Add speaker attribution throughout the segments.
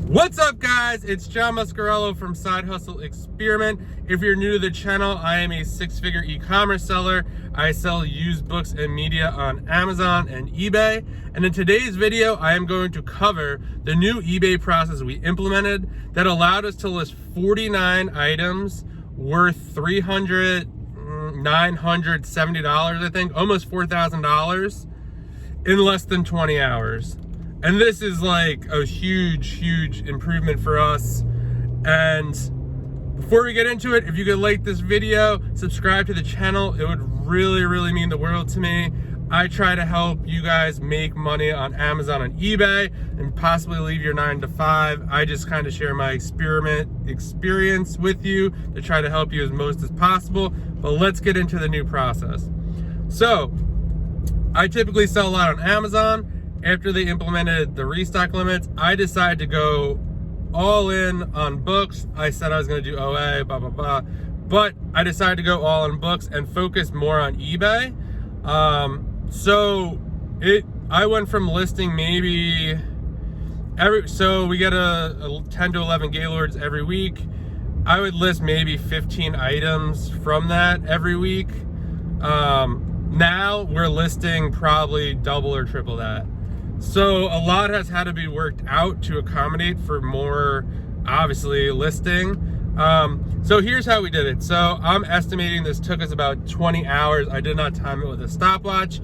Speaker 1: What's up, guys? It's John Muscarello from Side Hustle Experiment. If you're new to the channel, I am a six-figure e-commerce seller. I sell used books and media on Amazon and eBay. And in today's video, I am going to cover the new eBay process we implemented that allowed us to list 49 items worth $970, I think, almost $4,000 in less than 20 hours. And this is like a huge improvement for us. And before we get into it, if you could like this video, subscribe to the channel, it would really mean the world to me. I try to help you guys make money on Amazon and eBay and possibly leave your 9 to 5. I just kind of share my experience with you to try to help you as most as possible. But let's get into the new process. So I typically sell a lot on Amazon. After they implemented the restock limits, I decided to go all in on books. I said I was going to do OA, blah, blah, blah. But I decided to go all on books and focus more on eBay. I went from listing maybe so we get a 10 to 11 Gaylords every week. I would list maybe 15 items from that every week. Now we're listing probably double or triple that. So a lot has had to be worked out to accommodate for more, obviously, listing. So here's how we did it. So I'm estimating this took us about 20 hours. I did not time it with a stopwatch.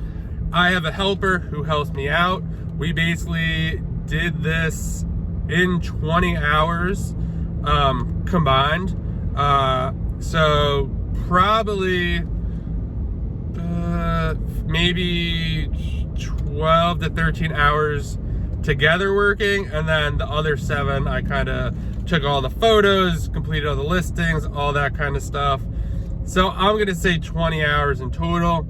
Speaker 1: I have a helper who helps me out. We basically did this in 20 hours combined. So probably maybe 12 to 13 hours together working, and then the other 7 I kind of took all the photos, completed all the listings, all that kind of stuff. So I'm gonna say 20 hours in total.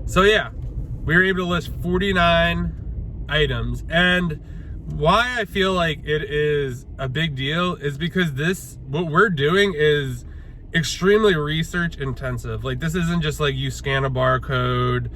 Speaker 1: So yeah, we were able to list 49 items. And why I feel like it is a big deal is because what we're doing is extremely research intensive. Like, this isn't just like you scan a barcode,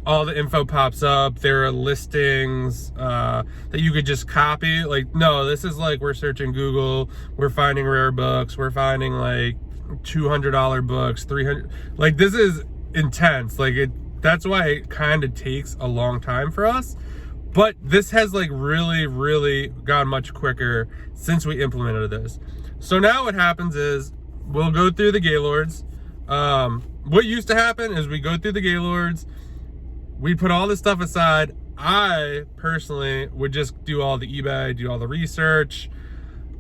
Speaker 1: all the info pops up, there are listings that you could just copy. Like, no, this is like we're searching Google, we're finding rare books, we're finding like $200 books, 300. Like, this is intense. Like, that's why it kind of takes a long time for us. But this has like really gone much quicker since we implemented this. So now what happens is we'll go through the Gaylords. What used to happen is we go through the Gaylords, we put all this stuff aside. I personally would just do all the eBay, do all the research,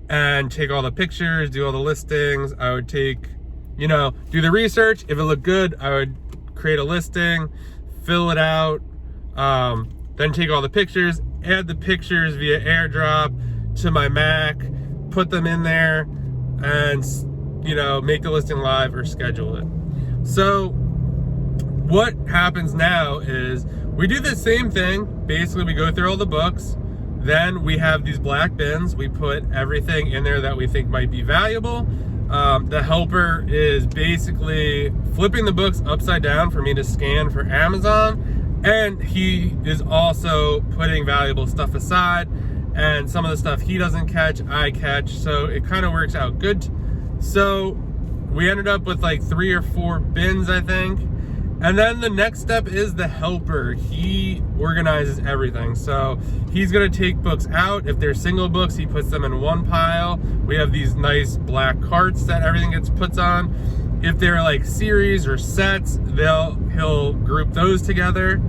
Speaker 1: and take all the pictures, do all the listings. I would do the research. If it looked good, I would create a listing, fill it out, then take all the pictures, add the pictures via airdrop to my Mac, put them in there, and make the listing live or schedule it. So what happens now is we do the same thing. Basically, we go through all the books, then we have these black bins. We put everything in there that we think might be valuable. The helper is basically flipping the books upside down for me to scan for Amazon, and he is also putting valuable stuff aside, and some of the stuff he doesn't catch, I catch, so it kind of works out good. So we ended up with like 3 or 4 bins, I think. And then the next step is the helper. He organizes everything. So he's gonna take books out. If they're single books, he puts them in one pile. We have these nice black carts that everything gets put on. If they're like series or sets, he'll group those together.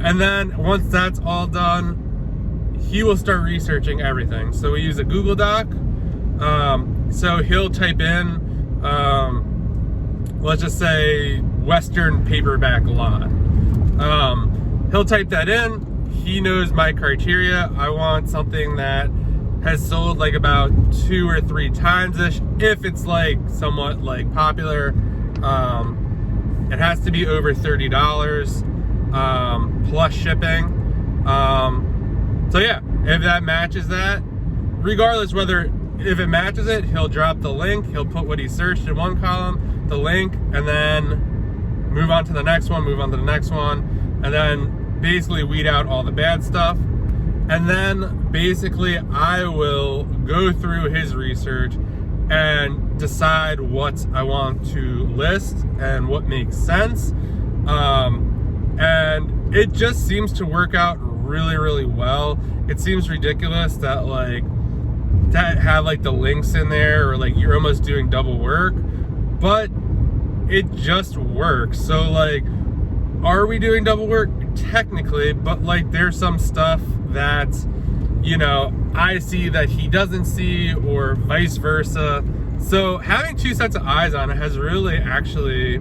Speaker 1: And then once that's all done, he will start researching everything. So we use a Google Doc. So he'll type in, let's just say Western paperback lot. He'll type that in. He knows my criteria. I want something that has sold like about 2 or 3 times ish. If it's like somewhat like popular, it has to be over $30 plus shipping. So yeah, if that matches that, regardless if it matches it, he'll drop the link. He'll put what he searched in one column, the link, and then move on to the next one, and then basically weed out all the bad stuff. And then basically I will go through his research and decide what I want to list and what makes sense. And it just seems to work out really, really well. It seems ridiculous that have like the links in there, or like you're almost doing double work, but it just works. So like, are we doing double work? Technically, but like there's some stuff that, you know, I see that he doesn't see, or vice versa. So having two sets of eyes on it has really actually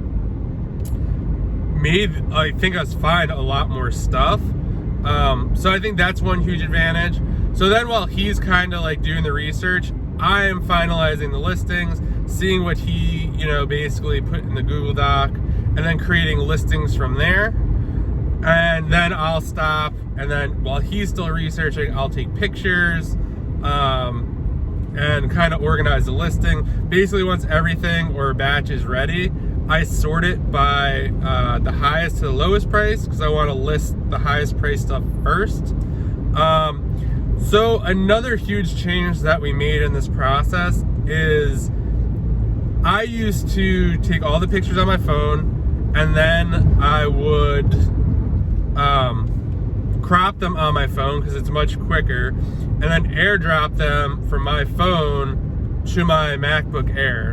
Speaker 1: made, I think, us find a lot more stuff. So I think that's one huge advantage. So then while he's kind of like doing the research, I am finalizing the listings, seeing what he, you know, basically put in the Google Doc, and then creating listings from there. And then I'll stop, and then while he's still researching, I'll take pictures and kind of organize the listing. Basically, once everything or a batch is ready, I sort it by the highest to the lowest price, because I want to list the highest price stuff first. So another huge change that we made in this process is I used to take all the pictures on my phone, and then I would crop them on my phone because it's much quicker, and then airdrop them from my phone to my MacBook Air,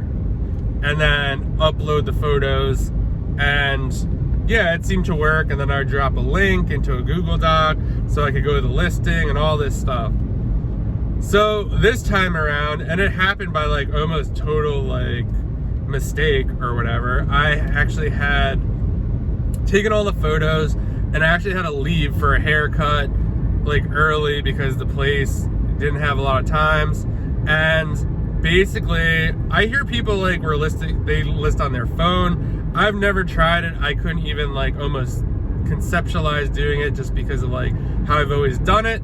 Speaker 1: and then upload the photos. And yeah, it seemed to work. And then I would drop a link into a Google Doc so I could go to the listing and all this stuff. So this time around, and it happened by like almost total like mistake or whatever, I actually had taken all the photos, and I actually had to leave for a haircut like early because the place didn't have a lot of times. And basically I hear people like they list on their phone. I've never tried it. I couldn't even like almost conceptualize doing it just because of like how I've always done it.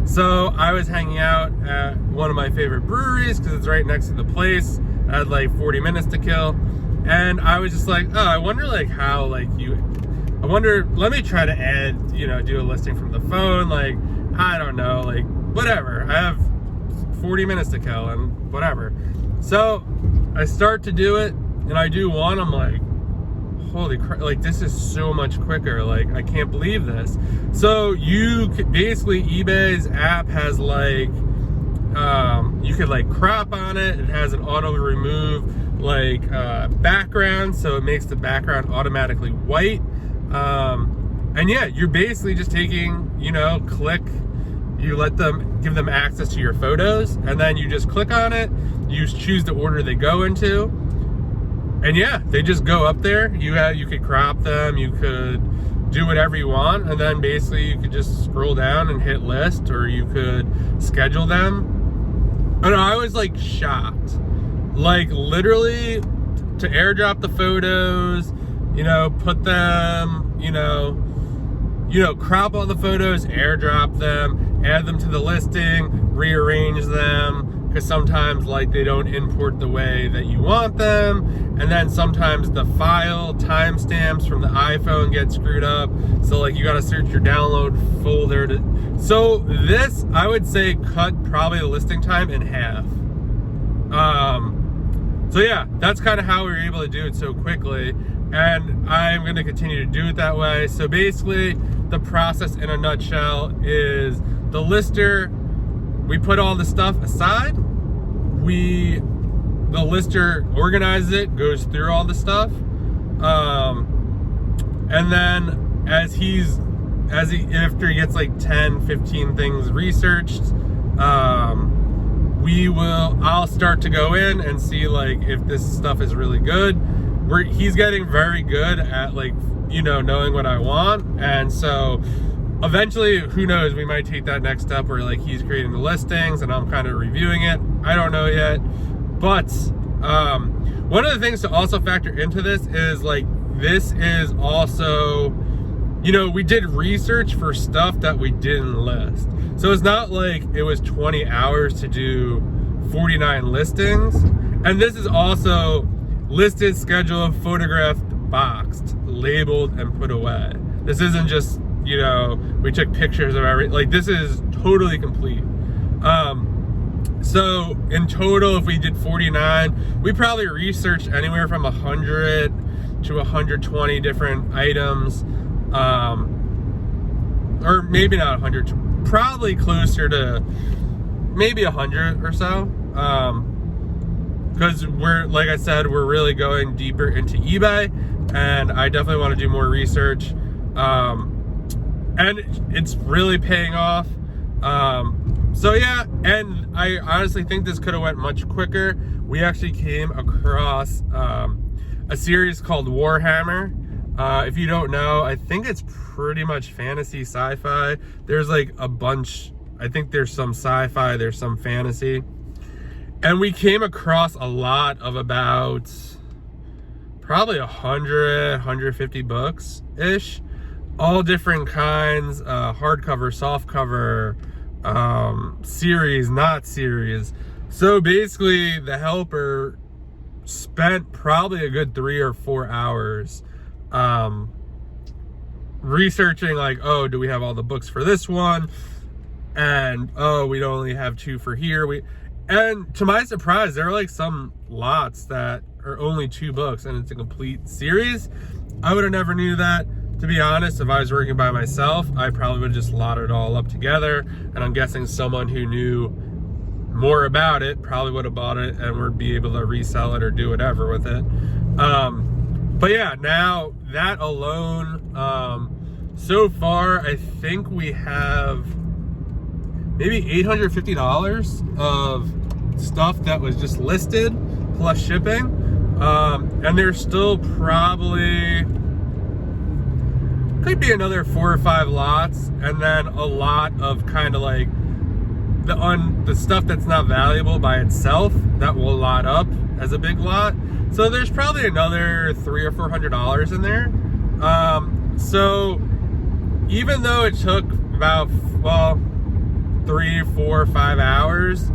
Speaker 1: So I was hanging out at one of my favorite breweries because it's right next to the place. I had like 40 minutes to kill, and I was just like, oh, I wonder like how like let me try to add, you know, do a listing from the phone. Like, I don't know, like whatever. I have 40 minutes to kill and whatever. So I start to do it, and I do one. I'm like, holy crap, like this is so much quicker. Like, I can't believe this. So you could, basically eBay's app has like, you could like crop on it. It has an auto remove like background, so it makes the background automatically white. And yeah, you're basically just taking, you know, you give them access to your photos, and then you just click on it, you choose the order they go into, and yeah, they just go up there. You could crop them, you could do whatever you want, and then basically you could just scroll down and hit list, or you could schedule them. And I was like shocked, like literally to airdrop the photos, you know, put them, you know, crop all the photos, airdrop them, add them to the listing, rearrange them, because sometimes like they don't import the way that you want them, and then sometimes the file timestamps from the iPhone get screwed up, so like you got to search your download folder so this, I would say, cut probably the listing time in half. So yeah, that's kind of how we were able to do it so quickly, and I'm going to continue to do it that way. So basically, the process in a nutshell is the lister, we put all the stuff aside, the lister organizes it, goes through all the stuff, and then after he gets like 10, 15 things researched, I'll start to go in and see like if this stuff is really good. He's getting very good at like, you know, knowing what I want, and so eventually, who knows, we might take that next step where like he's creating the listings and I'm kind of reviewing it. I don't know yet, but one of the things to also factor into this is like, this is also, you know, we did research for stuff that we didn't list. So it's not like it was 20 hours to do 49 listings. And this is also listed, scheduled, photographed, boxed, labeled, and put away. This isn't just, you know, we took pictures of everything. Like, this is totally complete. So in total, if we did 49, we probably researched anywhere from 100 to 120 different items, or maybe not 100, probably closer to maybe 100 or so, because we're, like I said, we're really going deeper into eBay, and I definitely want to do more research, and it's really paying off. So yeah, and I honestly think this could have went much quicker. We actually came across a series called Warhammer. If you don't know, I think it's pretty much fantasy sci-fi. There's like a bunch, I think there's some sci-fi, there's some fantasy. And we came across a lot of about probably 100, 150 books-ish. All different kinds, hardcover, softcover, series, not series. So basically the helper spent probably a good 3 or 4 hours researching, like, oh, do we have all the books for this one, and oh, we only have 2 for here. And to my surprise, there are like some lots that are only 2 books and it's a complete series. I would have never knew that. To be honest, if I was working by myself, I probably would have just lotted it all up together. And I'm guessing someone who knew more about it probably would have bought it and would be able to resell it or do whatever with it. But yeah, now that alone, so far, I think we have maybe $850 of stuff that was just listed plus shipping. And there's still probably, could be another 4 or 5 lots, and then a lot of kind of like the stuff that's not valuable by itself that will lot up as a big lot. So there's probably another $300 or $400 in there. So even though it took about 3, 4, 5 hours,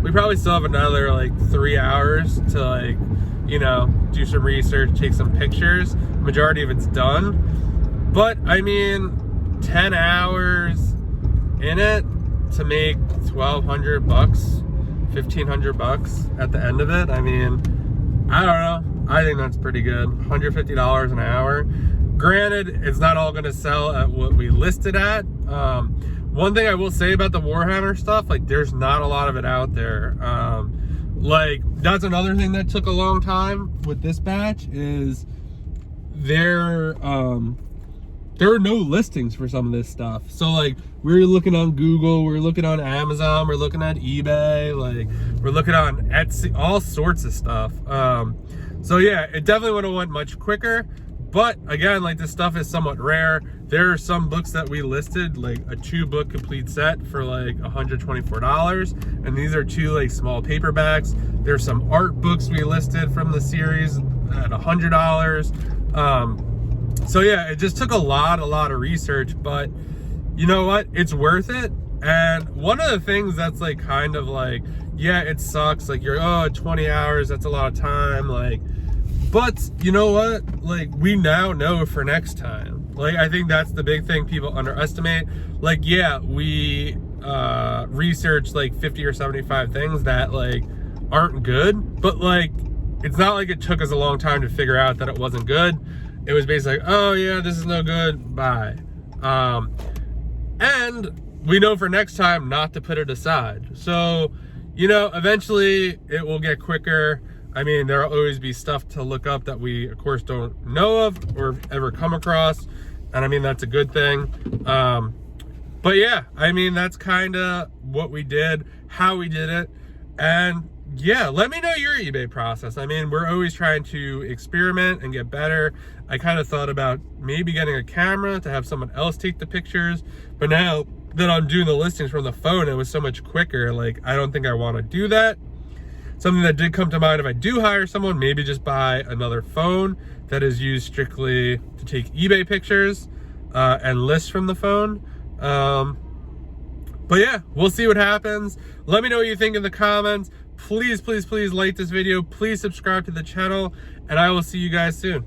Speaker 1: we probably still have another like 3 hours to, like, you know, do some research, take some pictures. Majority of it's done. But I mean, 10 hours in it to make $1,200, $1,500 at the end of it. I mean, I don't know. I think that's pretty good. $150 an hour. Granted, it's not all going to sell at what we listed at. One thing I will say about the Warhammer stuff, like, there's not a lot of it out there. Like, that's another thing that took a long time with this batch, is there are no listings for some of this stuff. So like, we're looking on Google, we're looking on Amazon, we're looking at eBay, like, we're looking on Etsy, all sorts of stuff. So yeah, it definitely would have went much quicker. But again, like, this stuff is somewhat rare. There are some books that we listed, like a 2-book complete set for like $124. And these are 2 like small paperbacks. There's some art books we listed from the series at $100. So yeah, it just took a lot of research, but you know what? It's worth it. And one of the things that's like kind of like, yeah, it sucks. Like, you're, oh, 20 hours, that's a lot of time. Like, but you know what? Like, we now know for next time. Like, I think that's the big thing people underestimate. Like, yeah, we researched like 50 or 75 things that like aren't good, but like, it's not like it took us a long time to figure out that it wasn't good. It was basically like, oh yeah, this is no good, bye. And we know for next time not to put it aside. So, you know, eventually it will get quicker. I mean, there'll always be stuff to look up that we, of course, don't know of or ever come across. And I mean, that's a good thing. But yeah, I mean, that's kind of what we did, how we did it. And yeah, let me know your eBay process. I mean, we're always trying to experiment and get better. I kind of thought about maybe getting a camera to have someone else take the pictures. But now that I'm doing the listings from the phone, it was so much quicker. Like, I don't think I want to do that. Something that did come to mind, if I do hire someone, maybe just buy another phone that is used strictly to take eBay pictures and list from the phone. But yeah, we'll see what happens. Let me know what you think in the comments. Please, please, please like this video. Please subscribe to the channel, and I will see you guys soon.